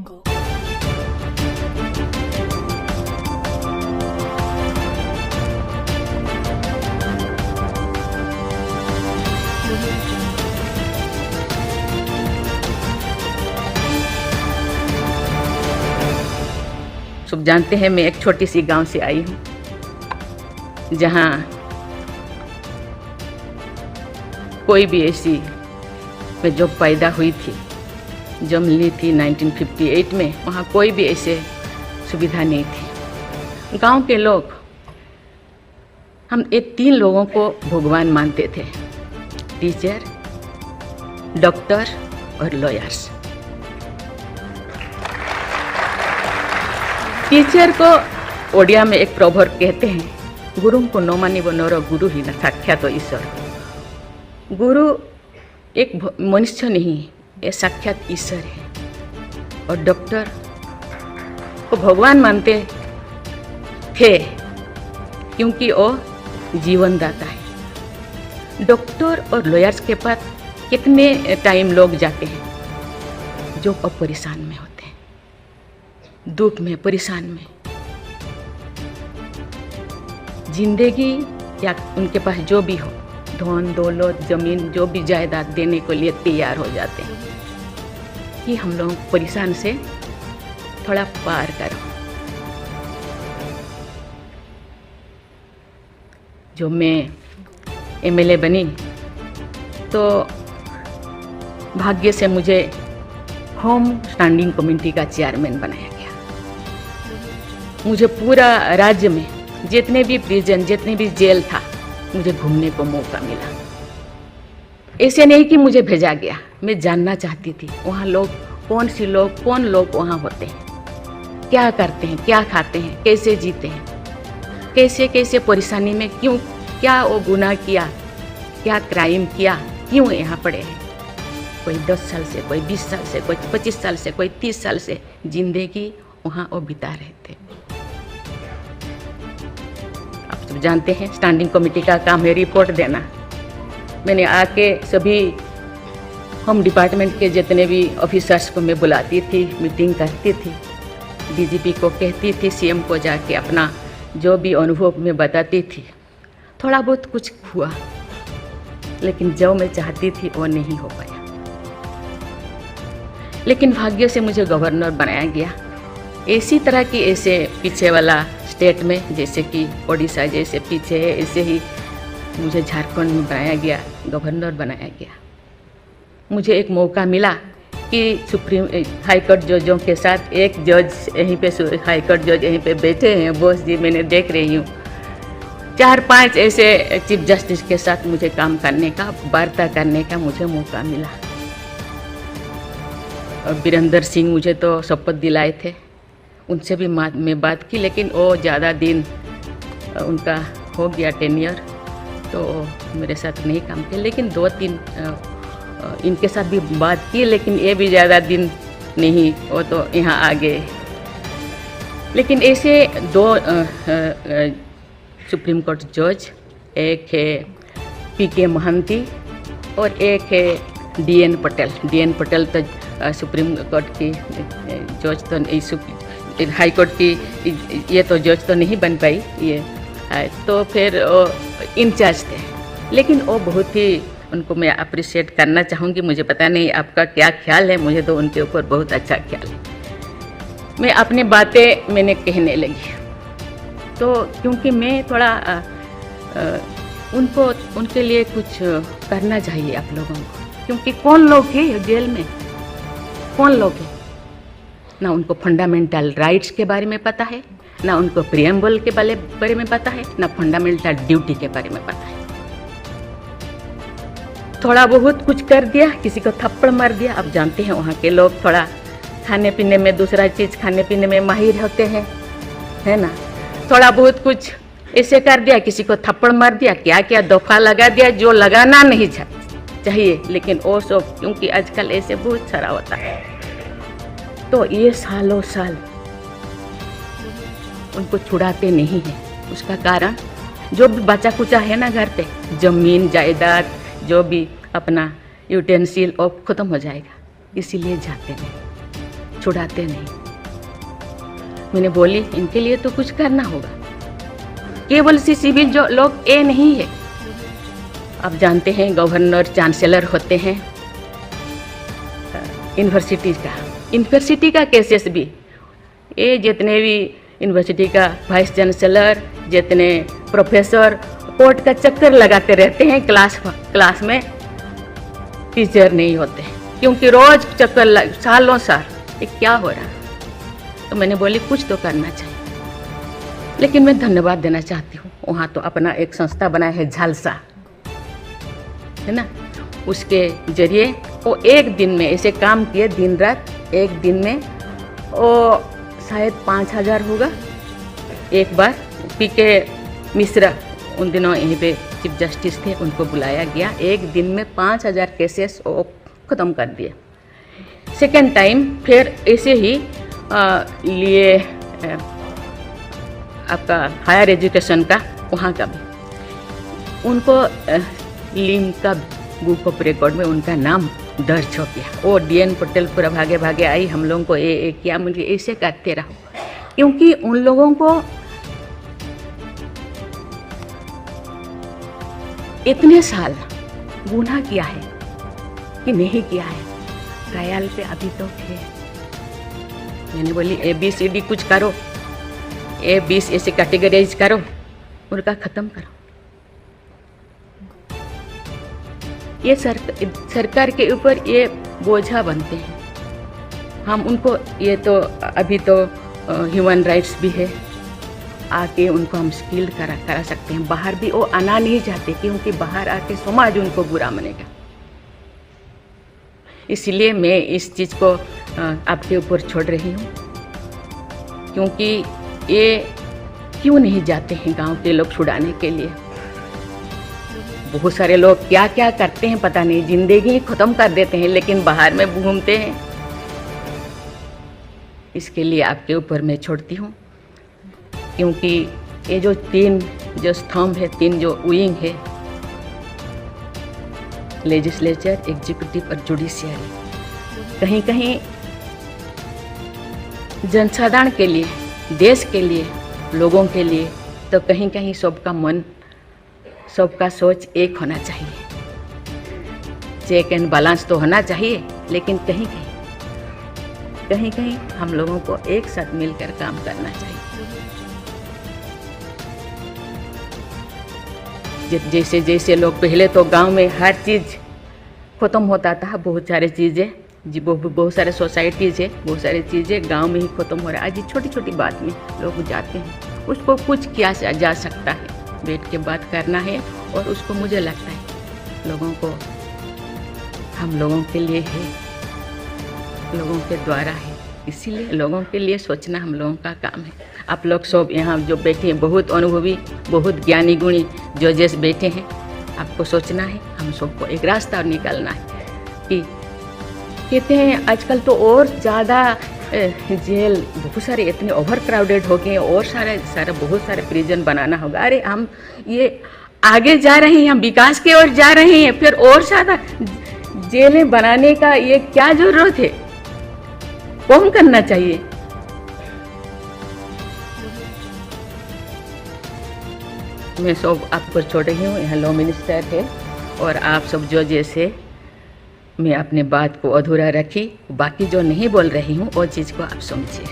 सब जानते हैं मैं एक छोटी सी गांव से आई हूँ जहाँ कोई भी ऐसी मैं जब पैदा हुई थी, जब मिली थी 1958 में, वहाँ कोई भी ऐसे सुविधा नहीं थी। गांव के लोग हम ये 3 लोगों को भगवान मानते थे, टीचर, डॉक्टर और लॉयर्स। टीचर को ओडिया में एक प्रवर्ब कहते हैं, गुरु को नो मानिबो नर गुरु ही न साक्षात ईश्वर। गुरु एक मनुष्य नहीं, ये साक्षात ईश्वर है। और डॉक्टर को भगवान मानते थे क्योंकि वो जीवन दाता है। डॉक्टर और लॉयर्स के पास कितने टाइम लोग जाते हैं जो अब परेशान में होते हैं, दुख में, परेशान में। जिंदगी या उनके पास जो भी हो, धन दौलत जमीन जो भी जायदाद देने के लिए तैयार हो जाते हैं कि हम लोग परेशान से थोड़ा पार करो। जो मैं एमएलए बनी तो भाग्य से मुझे होम स्टैंडिंग कमेटी का चेयरमैन बनाया गया। मुझे पूरा राज्य में जितने भी प्रिजन, जितने भी जेल था, मुझे घूमने को मौका मिला। ऐसे नहीं कि मुझे भेजा गया, मैं जानना चाहती थी वहाँ लोग कौन लोग वहाँ होते हैं, क्या करते हैं, क्या खाते हैं, कैसे जीते हैं, कैसे कैसे परेशानी में, क्यों, क्या वो गुनाह किया, क्या क्राइम किया, क्यों यहाँ पड़े हैं। कोई 10 साल से, कोई 20 साल से, कोई 25 साल से, कोई 30 साल से जिंदगी वहाँ वो बिता रहे थे। आप सब जानते हैं स्टैंडिंग कमेटी का काम है रिपोर्ट देना। मैंने आके सभी होम डिपार्टमेंट के जितने भी ऑफिसर्स को मैं बुलाती थी, मीटिंग करती थी, डीजीपी को कहती थी, सीएम को जाके अपना जो भी अनुभव मैं बताती थी। थोड़ा बहुत कुछ हुआ, लेकिन जो मैं चाहती थी वो नहीं हो पाया। लेकिन भाग्य से मुझे गवर्नर बनाया गया। इसी तरह की ऐसे पीछे वाला स्टेट में, जैसे कि ओडिशा जैसे पीछे है, ऐसे ही मुझे झारखंड में बनाया गया, गवर्नर बनाया गया। मुझे एक मौका मिला कि सुप्रीम हाईकोर्ट जजों के साथ एक जज यहीं पे, हाईकोर्ट जज यहीं पे बैठे हैं, बोस जी, मैंने देख रही हूँ, 4-5 ऐसे चीफ जस्टिस के साथ मुझे काम करने का, वार्ता करने का मुझे मौका मिला। और वीरेंद्र सिंह मुझे तो शपथ दिलाए थे, उनसे भी मैं बात की, लेकिन वो ज़्यादा दिन उनका हो गया टेन्योर, तो मेरे साथ नहीं काम किया। लेकिन 2-3 इनके साथ भी बात की, लेकिन ये भी ज़्यादा दिन नहीं, वो तो यहाँ आ गए। लेकिन ऐसे 2 सुप्रीम कोर्ट जज, एक है पीके महंती और एक है डीएन पटेल। डीएन पटेल तो सुप्रीम कोर्ट की जज तो नहीं, हाई कोर्ट की ये तो जज तो नहीं बन पाई ये, तो फिर वो इंचार्ज थे। लेकिन वो बहुत ही, उनको मैं अप्रिशिएट करना चाहूँगी। मुझे पता नहीं आपका क्या ख्याल है, मुझे तो उनके ऊपर बहुत अच्छा ख्याल है। मैं अपनी बातें मैंने कहने लगी, तो क्योंकि मैं थोड़ा उनके लिए कुछ करना चाहिए आप लोगों को, क्योंकि कौन लोग हैं जेल में, कौन लोग हैं, ना उनको फंडामेंटल राइट्स के बारे में पता है, ना उनको प्रियम्बल के बारे में पता है, ना फंडामेंटल ड्यूटी के बारे में पता है। थोड़ा बहुत कुछ कर दिया, किसी को थप्पड़ मार दिया। आप जानते हैं वहाँ के लोग थोड़ा खाने पीने में, दूसरा चीज़ खाने पीने में माहिर होते हैं, है ना। थोड़ा बहुत कुछ ऐसे कर दिया, किसी को थप्पड़ मार दिया, क्या क्या दफा लगा दिया जो लगाना नहीं चाहिए। लेकिन वो सब, क्योंकि आजकल ऐसे बहुत सारा होता है, तो ये सालों साल उनको छुड़ाते नहीं हैं। उसका कारण जो भी बचा कुचा है ना घर पे, जमीन जायदाद जो भी अपना यूटेंसिल, वो ख़त्म हो जाएगा, इसीलिए जाते नहीं। छुड़ाते नहीं। मैंने बोली इनके लिए तो कुछ करना होगा, केवल सिविल जो लोग ये नहीं है। आप जानते हैं गवर्नर चांसलर होते हैं यूनिवर्सिटी का केसेस भी, ये जितने भी यूनिवर्सिटी का वाइस चांसलर, जितने प्रोफेसर कोर्ट का चक्कर लगाते रहते हैं क्लास में, टीचर नहीं होते क्योंकि रोज चक्कर सालों साल, ये क्या हो रहा है। तो मैंने बोली कुछ तो करना चाहिए। लेकिन मैं धन्यवाद देना चाहती हूँ, वहाँ तो अपना एक संस्था बनाया है झालसा, है ना, उसके जरिए वो एक दिन में ऐसे काम किए, दिन रात, एक दिन में वो शायद 5,000 होगा। एक बार पीके मिश्रा उन दिनों यहीं पे चीफ जस्टिस थे, उनको बुलाया गया, एक दिन में 5,000 केसेस वो ख़त्म कर दिए। सेकेंड टाइम फिर ऐसे ही लिए आपका हायर एजुकेशन का, वहाँ का भी उनको लिम्का बुक ऑफ रिकॉर्ड में उनका नाम दर्ज हो गया। वो DN पटेल पूरा भागे भागे आई, हम लोगों को ये किया, मुझे ऐसे करते रहो, क्योंकि उन लोगों को इतने साल गुनाह किया है कि नहीं किया है, ट्रायल पे अभी तो थे। मैंने बोली ABCD कुछ करो, A20 ऐसे कैटेगराइज करो, उनका ख़त्म करो। ये सरकार के ऊपर ये बोझा बनते हैं। हम उनको, ये तो अभी तो ह्यूमन राइट्स भी है, आके उनको हम स्किल्ड करा सकते हैं। बाहर भी वो आना नहीं चाहते क्योंकि बाहर आके समाज उनको बुरा मानेगा। इसलिए मैं इस चीज़ को आपके ऊपर छोड़ रही हूँ, क्योंकि ये क्यों नहीं जाते हैं गांव के लोग छुड़ाने के लिए। बहुत सारे लोग क्या क्या करते हैं पता नहीं, जिंदगी ख़त्म कर देते हैं, लेकिन बाहर में घूमते हैं। इसके लिए आपके ऊपर मैं छोड़ती हूँ, क्योंकि ये जो तीन जो स्तंभ है, तीन जो विंग है, लेजिस्लेचर, एग्जीक्यूटिव और जुडिशियरी, कहीं कहीं जनसाधारण के लिए, देश के लिए, लोगों के लिए, तो कहीं कहीं सबका मन, सबका सोच एक होना चाहिए। चेक एंड बैलेंस तो होना चाहिए, लेकिन कहीं कहीं हम लोगों को एक साथ मिलकर काम करना चाहिए। जैसे जैसे लोग, पहले तो गांव में हर चीज़ ख़त्म होता था, बहुत सारी चीज़ें जी, बहुत सारे सोसाइटीज़ है, बहुत सारी चीज़ें गांव में ही ख़त्म हो रहा है। आज छोटी छोटी बात में लोग जाते हैं, उसको कुछ किया जा सकता है, बैठ के बात करना है। और उसको मुझे लगता है लोगों को, हम लोगों के लिए है, लोगों के द्वारा है, इसीलिए लोगों के लिए सोचना हम लोगों का काम है। आप लोग सब यहाँ जो बैठे हैं, बहुत अनुभवी, बहुत ज्ञानी गुणी जजेस बैठे हैं, आपको सोचना है, हम सबको एक रास्ता निकालना है। कि कहते हैं आजकल तो और ज़्यादा जेल, बहुत सारे इतने ओवर क्राउडेड हो गए, और सारे बहुत सारे प्रिजन बनाना होगा। अरे हम ये आगे जा रहे हैं, हम विकास की ओर जा रहे हैं, फिर और ज़्यादा जेलें बनाने का ये क्या ज़रूरत है, कौन करना चाहिए। मैं सब आपको छोड़ रही हूँ, यहाँ लॉ मिनिस्टर है, और आप सब जो जैसे, मैं अपने बात को अधूरा रखी, बाकी जो नहीं बोल रही हूँ वो चीज़ को आप समझिए।